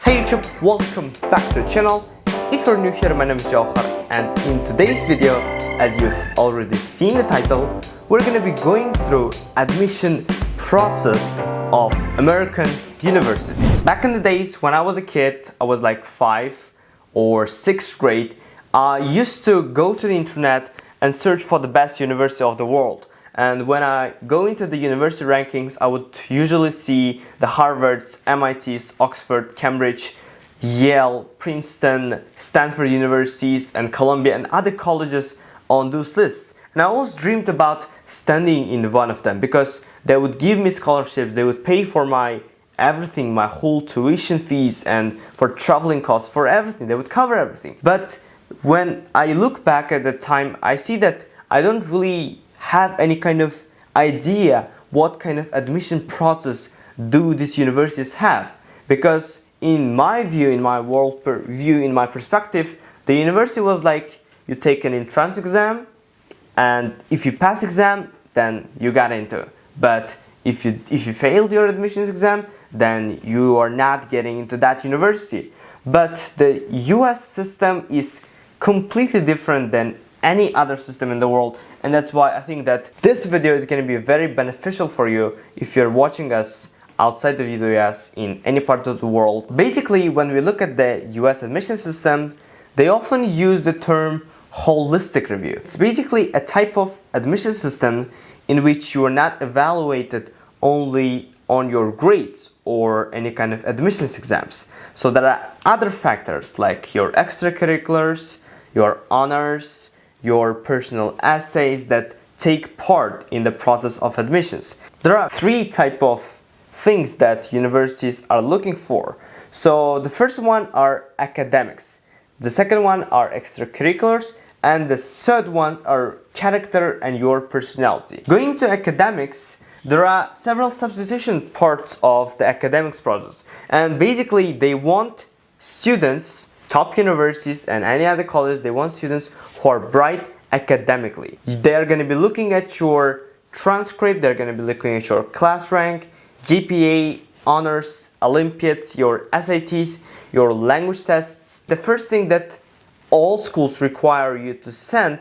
Hey YouTube, welcome back to the channel. If you're new here, my name is Javohir, and in today's video, as you've already seen the title, we're going to be going through admission process of American universities. Back in the days when I was a kid, I was like 5 or 6th grade, I used to go to the internet and search for the best university of the world. And when I go into the university rankings, I would usually see the Harvards, MITs, Oxford, Cambridge, Yale, Princeton, Stanford universities, and Columbia and other colleges on those lists. And I always dreamed about studying in one of them because they would give me scholarships, they would pay for my everything, my whole tuition fees and for traveling costs, for everything. They would cover everything. But when I look back at the time, I see that I don't really have any kind of idea what kind of admission process do these universities have, because in my view, in my world view, in my perspective, the university was like you take an entrance exam and if you pass exam then you got into, but if you failed your admissions exam then you are not getting into that university. But the US system is completely different than any other system in the world, and that's why I think that this video is going to be very beneficial for you if you're watching us outside of the US in any part of the world. Basically, when we look at the US admission system, they often use the term holistic review. It's basically a type of admission system in which you are not evaluated only on your grades or any kind of admissions exams. So there are other factors like your extracurriculars, your honors, your personal essays that take part in the process of admissions. There are 3 types of things that universities are looking for. So the first one are academics, the second one are extracurriculars, and the third ones are character and your personality. Going to academics, there are several substitution parts of the academics process, and basically they want students, top universities and any other college, they want students who are bright academically. They are going to be looking at your transcript, they're going to be looking at your class rank, GPA, honors, Olympiads, your SATs, your language tests. The first thing that all schools require you to send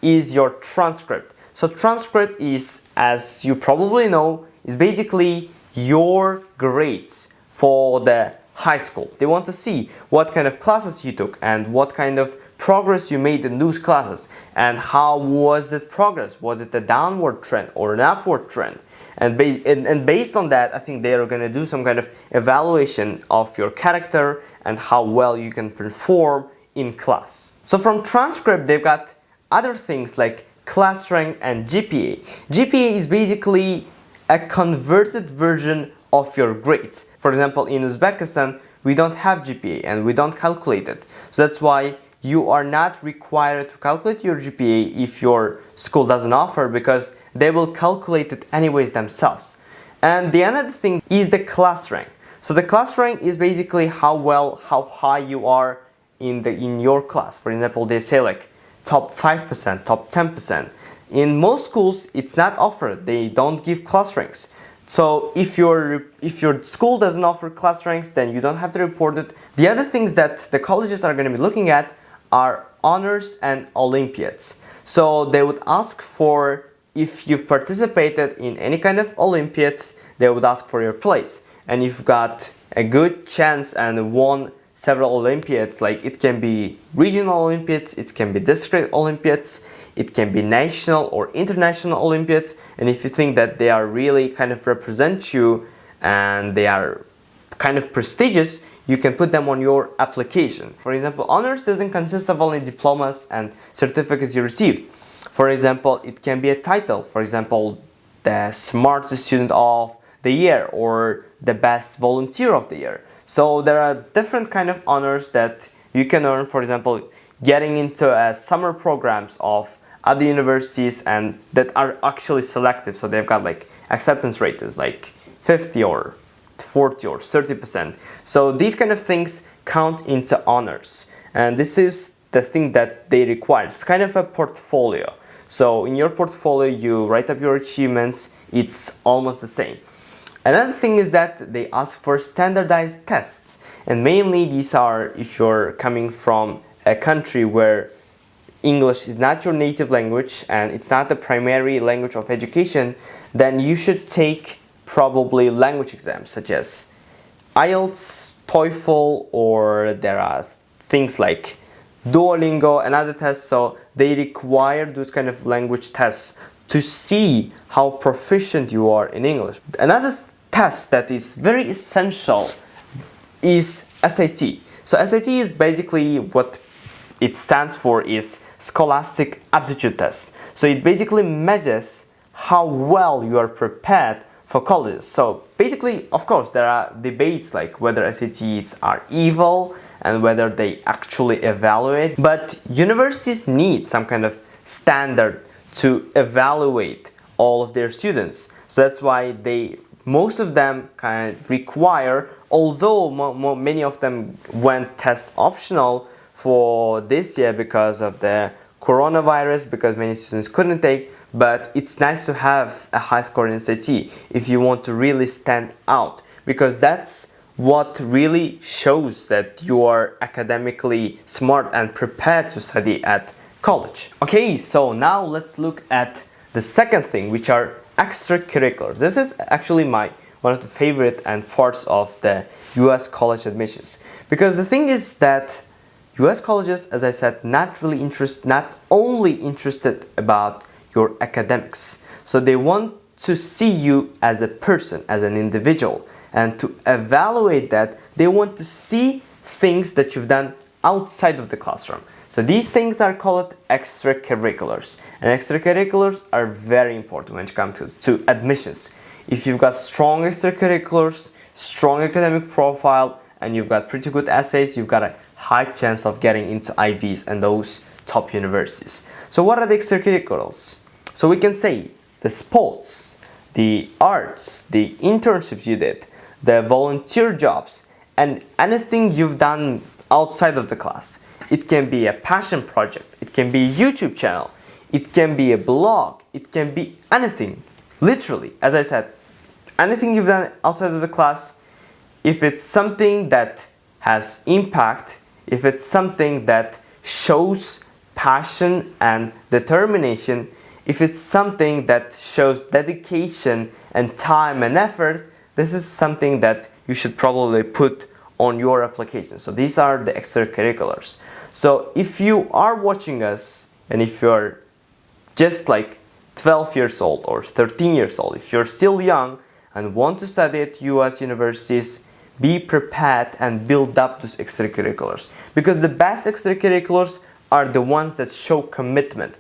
is your transcript. So transcript is, as you probably know, is basically your grades for the high school. They want to see what kind of classes you took and what kind of progress you made in those classes and how was that progress. Was it a downward trend or an upward trend? And based on that, I think they are going to do some kind of evaluation of your character and how well you can perform in class. So from transcript, they've got other things like class rank and GPA. GPA is basically a converted version of your grades. For example, in Uzbekistan, we don't have GPA and we don't calculate it. So that's why you are not required to calculate your GPA if your school doesn't offer, because they will calculate it anyways themselves. And the other thing is the class rank. So the class rank is basically how high you are in your class. For example, they say like top 5%, top 10%. In most schools, it's not offered. They don't give class ranks. So if your school doesn't offer class ranks, then you don't have to report it. The other things that the colleges are going to be looking at are honors and Olympiads. So they would ask for, if you've participated in any kind of Olympiads, they would ask for your place. And if you've got a good chance and won several Olympiads, like it can be regional Olympiads, it can be district Olympiads, it can be national or international Olympiads, and if you think that they are really kind of represent you and they are kind of prestigious, you can put them on your application. For example, honors doesn't consist of only diplomas and certificates you received. For example, it can be a title. For example, the smartest student of the year or the best volunteer of the year. So there are different kind of honors that you can earn. For example, getting into summer programs of other universities and that are actually selective. So they've got like acceptance rates like 50 or 40 or 30%. So these kind of things count into honors. And this is the thing that they require. It's kind of a portfolio. So in your portfolio, you write up your achievements. It's almost the same. Another thing is that they ask for standardized tests, and mainly these are if you're coming from a country where English is not your native language and it's not the primary language of education, then you should take probably language exams such as IELTS, TOEFL, or there are things like Duolingo and other tests. So they require those kind of language tests to see how proficient you are in English. Another test that is very essential is SAT. So SAT is basically what it stands for is Scholastic Aptitude Test. So it basically measures how well you are prepared for colleges. So basically, of course, there are debates like whether SATs are evil and whether they actually evaluate, but universities need some kind of standard to evaluate all of their students. So that's why most of them kind of require, although many of them went test optional for this year because of the coronavirus, because many students couldn't take, but it's nice to have a high score in SAT if you want to really stand out, because that's what really shows that you are academically smart and prepared to study at college. Okay, so now let's look at the second thing, which are extracurriculars. This is actually one of the favorite and parts of the US college admissions, because the thing is that US colleges, as I said, not only interested about your academics. So they want to see you as a person, as an individual, and to evaluate that, they want to see things that you've done outside of the classroom. So these things are called extracurriculars, and extracurriculars are very important when it comes to admissions. If you've got strong extracurriculars, strong academic profile, and you've got pretty good essays, you've got a high chance of getting into Ivies and those top universities. So what are the extracurriculars? So we can say the sports, the arts, the internships you did, the volunteer jobs, and anything you've done outside of the class. It can be a passion project, it can be a YouTube channel, it can be a blog, it can be anything. Literally, as I said, anything you've done outside of the class, if it's something that has impact, if it's something that shows passion and determination, if it's something that shows dedication and time and effort, this is something that you should probably put on your application. So these are the extracurriculars. So if you are watching us and if you're just like 12 years old or 13 years old, if you're still young and want to study at US universities, be prepared and build up those extracurriculars, because the best extracurriculars are the ones that show commitment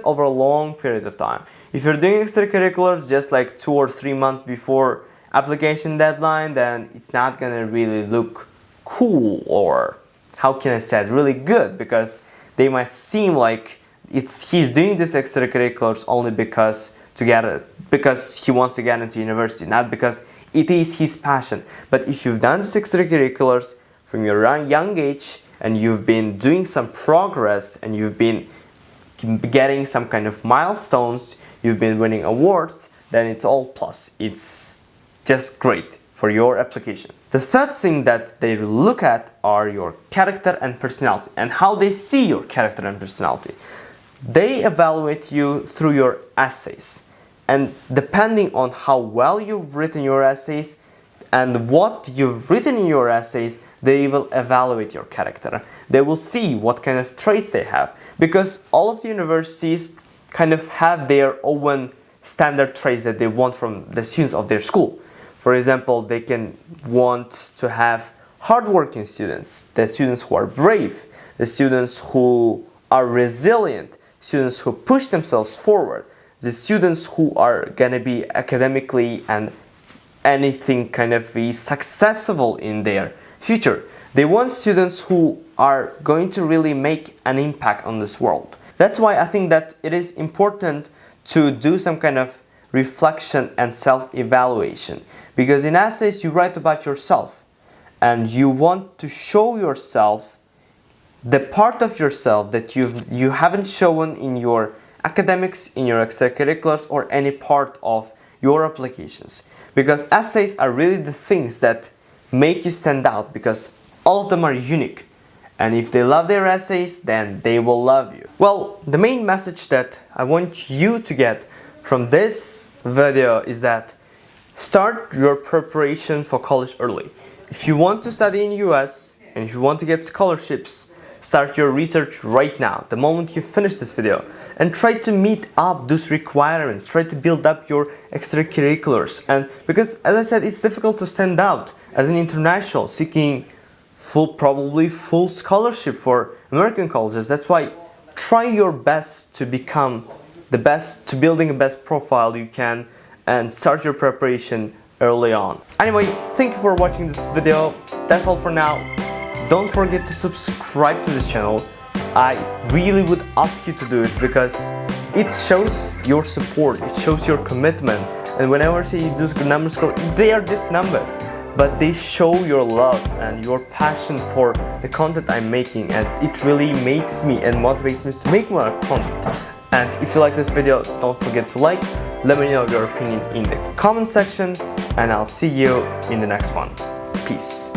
over a long period of time. If you're doing extracurriculars just like 2 or 3 months before application deadline, then it's not gonna really look cool, or how can I say it, really good, because they might seem like he's doing this extracurriculars only because he wants to get into university, not because it is his passion. But if you've done these extracurriculars from your young age and you've been doing some progress and you've been getting some kind of milestones, you've been winning awards, then it's all plus. It's just great for your application. The third thing that they look at are your character and personality, and how they see your character and personality. They evaluate you through your essays. And depending on how well you've written your essays and what you've written in your essays, they will evaluate your character. They will see what kind of traits they have, because all of the universities kind of have their own standard traits that they want from the students of their school. For example, they can want to have hardworking students, the students who are brave, the students who are resilient, students who push themselves forward, the students who are gonna be academically and anything kind of be successful in their future. They want students who are going to really make an impact on this world. That's why I think that it is important to do some kind of reflection and self-evaluation, because in essays you write about yourself and you want to show yourself the part of yourself that you haven't shown in your academics, in your extracurriculars, or any part of your applications. because essays are really the things that make you stand out, because all of them are unique. And if they love their essays, then they will love you. Well, the main message that I want you to get from this video is that start your preparation for college early. If you want to study in US and if you want to get scholarships, start your research right now, the moment you finish this video, and try to meet up those requirements, try to build up your extracurriculars. And because, as I said, it's difficult to stand out as an international seeking probably full scholarship for American colleges. That's why try your best to become the best, to building the best profile you can, and start your preparation early on. Anyway, thank you for watching this video. That's all for now. Don't forget to subscribe to this channel. I really would ask you to do it because it shows your support, it shows your commitment. And whenever I say those numbers, they are just numbers, but they show your love and your passion for the content I'm making, and it really makes me and motivates me to make more content. And if you like this video, don't forget to like, let me know your opinion in the comment section, and I'll see you in the next one. Peace.